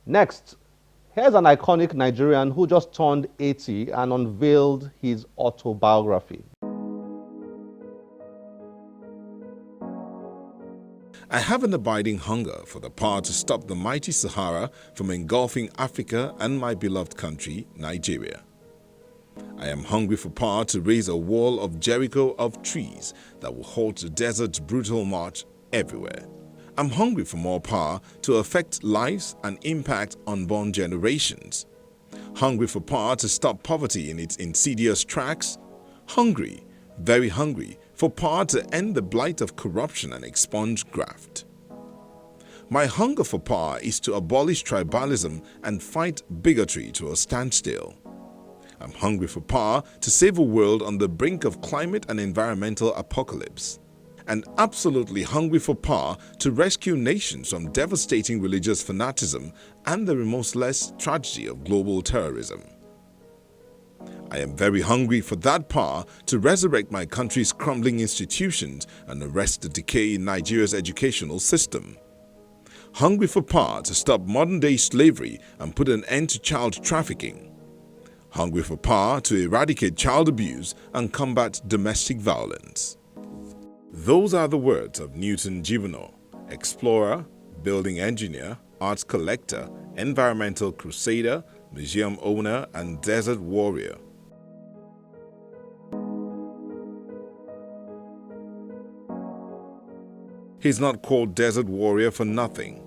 Next, here's an iconic Nigerian who just turned 80 and unveiled his autobiography. I have an abiding hunger for the power to stop the mighty Sahara from engulfing Africa and my beloved country, Nigeria. I am hungry for power to raise a wall of Jericho of trees that will halt the desert's brutal march everywhere. I'm hungry for more power to affect lives and impact unborn generations. Hungry for power to stop poverty in its insidious tracks. Hungry, very hungry, for power to end the blight of corruption and expunge graft. My hunger for power is to abolish tribalism and fight bigotry to a standstill. I'm hungry for power to save a world on the brink of climate and environmental apocalypse. And absolutely hungry for power to rescue nations from devastating religious fanaticism and the remorseless tragedy of global terrorism. I am very hungry for that power to resurrect my country's crumbling institutions and arrest the decay in Nigeria's educational system. Hungry for power to stop modern-day slavery and put an end to child trafficking. Hungry for power to eradicate child abuse and combat domestic violence. Those are the words of Newton Jibunoh, explorer, building engineer, art collector, environmental crusader, museum owner, and desert warrior. He's not called desert warrior for nothing.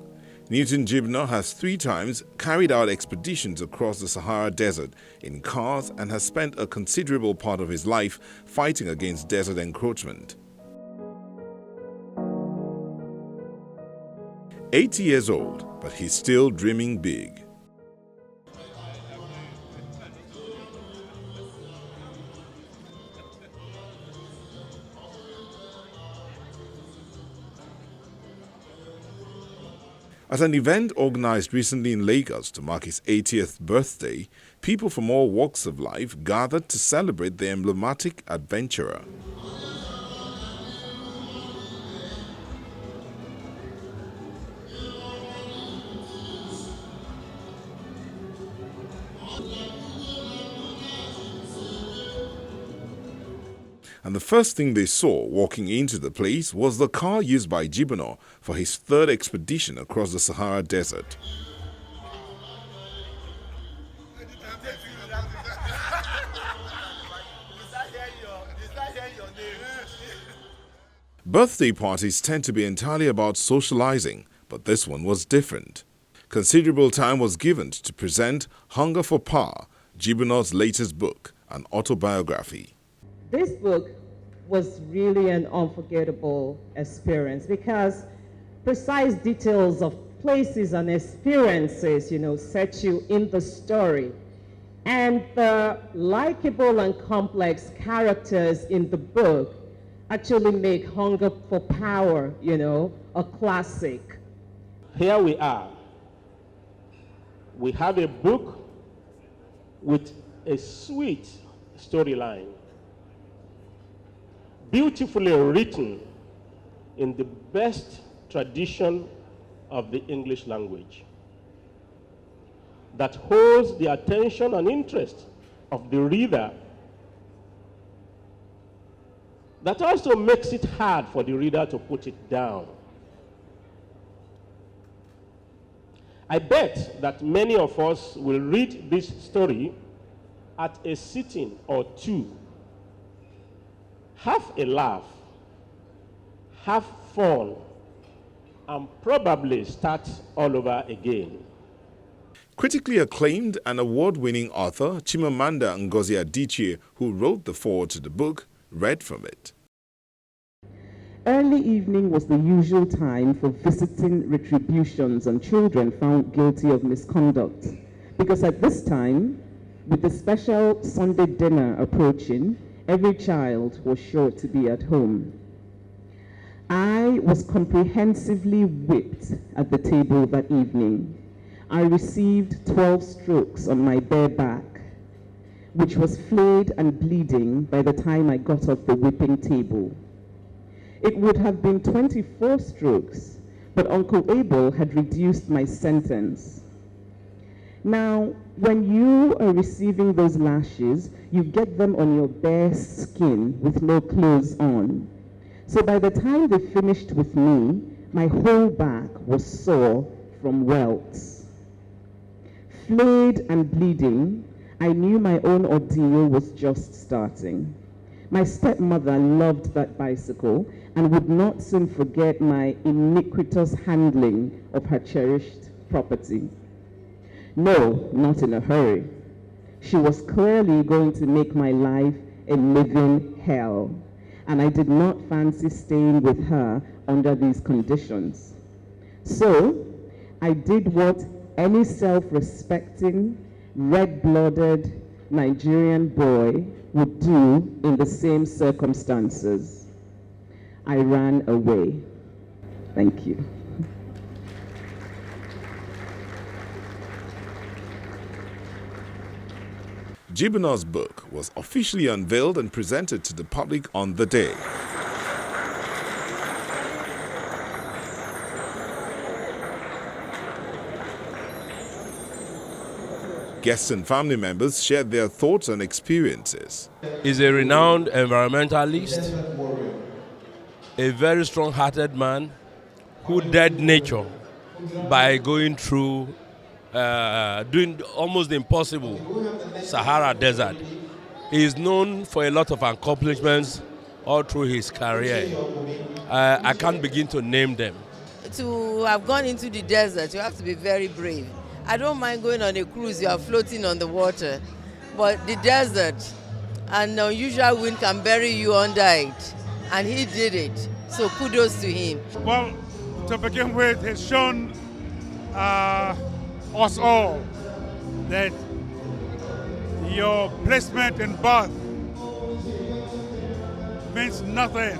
Newton Jibunoh has 3 times carried out expeditions across the Sahara Desert in cars and has spent a considerable part of his life fighting against desert encroachment. 80 years old, but he's still dreaming big. At an event organized recently in Lagos to mark his 80th birthday, people from all walks of life gathered to celebrate the emblematic adventurer. And the first thing they saw walking into the place was the car used by Jibunoh for his 3rd expedition across the Sahara Desert. Birthday parties tend to be entirely about socializing, but this one was different. Considerable time was given to present Hunger for Power, Jibunoh's latest book, an autobiography. This book was really an unforgettable experience because precise details of places and experiences, set you in the story. And the likable and complex characters in the book actually make Hunger for Power, a classic. Here we are. We have a book with a sweet storyline, beautifully written in the best tradition of the English language, that holds the attention and interest of the reader, that also makes it hard for the reader to put it down. I bet that many of us will read this story at a sitting or 2. Have a laugh, have fun, and probably start all over again. Critically acclaimed and award-winning author Chimamanda Ngozi Adichie, who wrote the foreword to the book, read from it. Early evening was the usual time for visiting retributions on children found guilty of misconduct, because at this time, with the special Sunday dinner approaching, every child was sure to be at home. I was comprehensively whipped at the table that evening. I received 12 strokes on my bare back, which was flayed and bleeding by the time I got off the whipping table. It would have been 24 strokes, but Uncle Abel had reduced my sentence. Now, when you are receiving those lashes, you get them on your bare skin with no clothes on. So by the time they finished with me, my whole back was sore from welts. Flayed and bleeding, I knew my own ordeal was just starting. My stepmother loved that bicycle and would not soon forget my iniquitous handling of her cherished property. No, not in a hurry. She was clearly going to make my life a living hell, and I did not fancy staying with her under these conditions. So I did what any self-respecting, red-blooded Nigerian boy would do in the same circumstances. I ran away. Thank you. Jibunoh's book was officially unveiled and presented to the public on the day. Guests and family members shared their thoughts and experiences. He's a renowned environmentalist, a very strong-hearted man who dared nature by going through doing almost the impossible Sahara Desert. He is known for a lot of accomplishments all through his career. I can't begin to name them. To have gone into the desert, you have to be very brave. I don't mind going on a cruise, you are floating on the water, but the desert, an unusual wind can bury you under it, and he did it, so kudos to him. Well, to begin with, he's shown us all that your placement in birth means nothing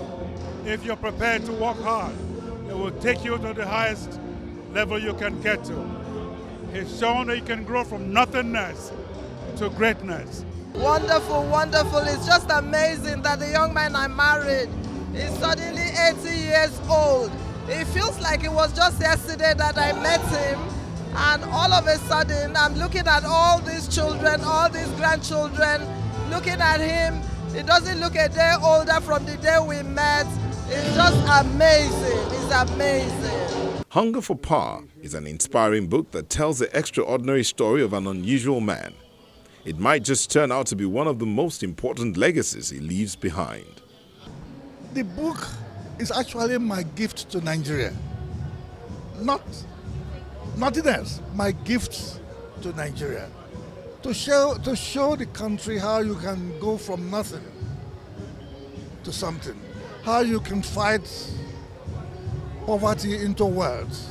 if you're prepared to work hard. It will take you to the highest level you can get to. He's shown that you can grow from nothingness to greatness. Wonderful, wonderful. It's just amazing that the young man I married is suddenly 80 years old. It feels like it was just yesterday that I met him, and all of a sudden I'm looking at all these children, all these grandchildren, looking at him. It doesn't look a day older from the day we met. It's just amazing. It's amazing. Hunger for Power is an inspiring book that tells the extraordinary story of an unusual man. It might just turn out to be one of the most important legacies he leaves behind. The book is actually my gift to Nigeria. Nothing else. My gift to Nigeria. To show the country how you can go from nothing to something. How you can fight poverty into wealth.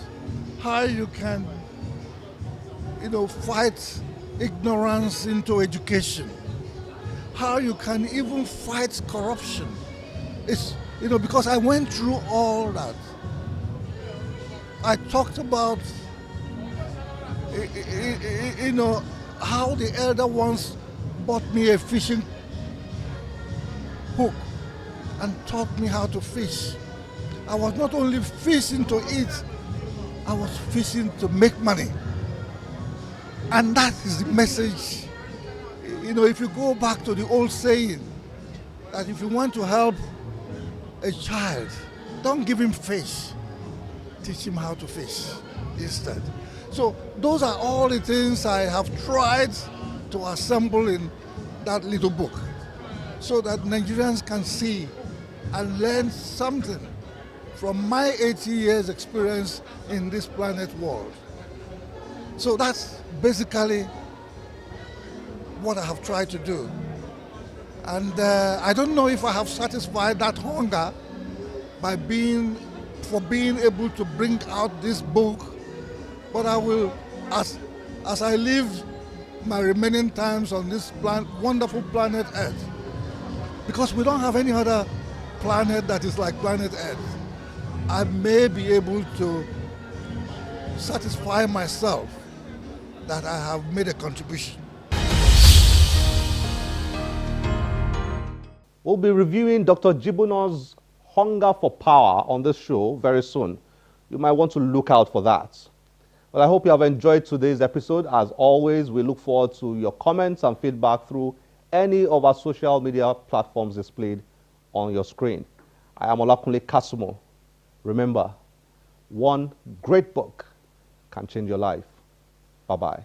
How you can, fight ignorance into education. How you can even fight corruption. It's, because I went through all that. I talked about, how the elder once bought me a fishing hook and taught me how to fish. I was not only fishing to eat, I was fishing to make money. And that is the message. If you go back to the old saying, that if you want to help a child, don't give him fish, teach him how to fish instead. So those are all the things I have tried to assemble in that little book, so that Nigerians can see and learn something from my 80 years experience in this planet world. So that's basically what I have tried to do. And I don't know if I have satisfied that hunger for being able to bring out this book, but I will, as I live my remaining times on this wonderful planet Earth, because we don't have any other planet that is like planet Earth, I may be able to satisfy myself that I have made a contribution. We'll be reviewing Dr. Jibunoh's Hunger for Power on this show very soon. You might want to look out for that. Well, I hope you have enjoyed today's episode. As always, we look forward to your comments and feedback through any of our social media platforms displayed on your screen. I am Olakunle Kasumo. Remember, one great book can change your life. Bye-bye.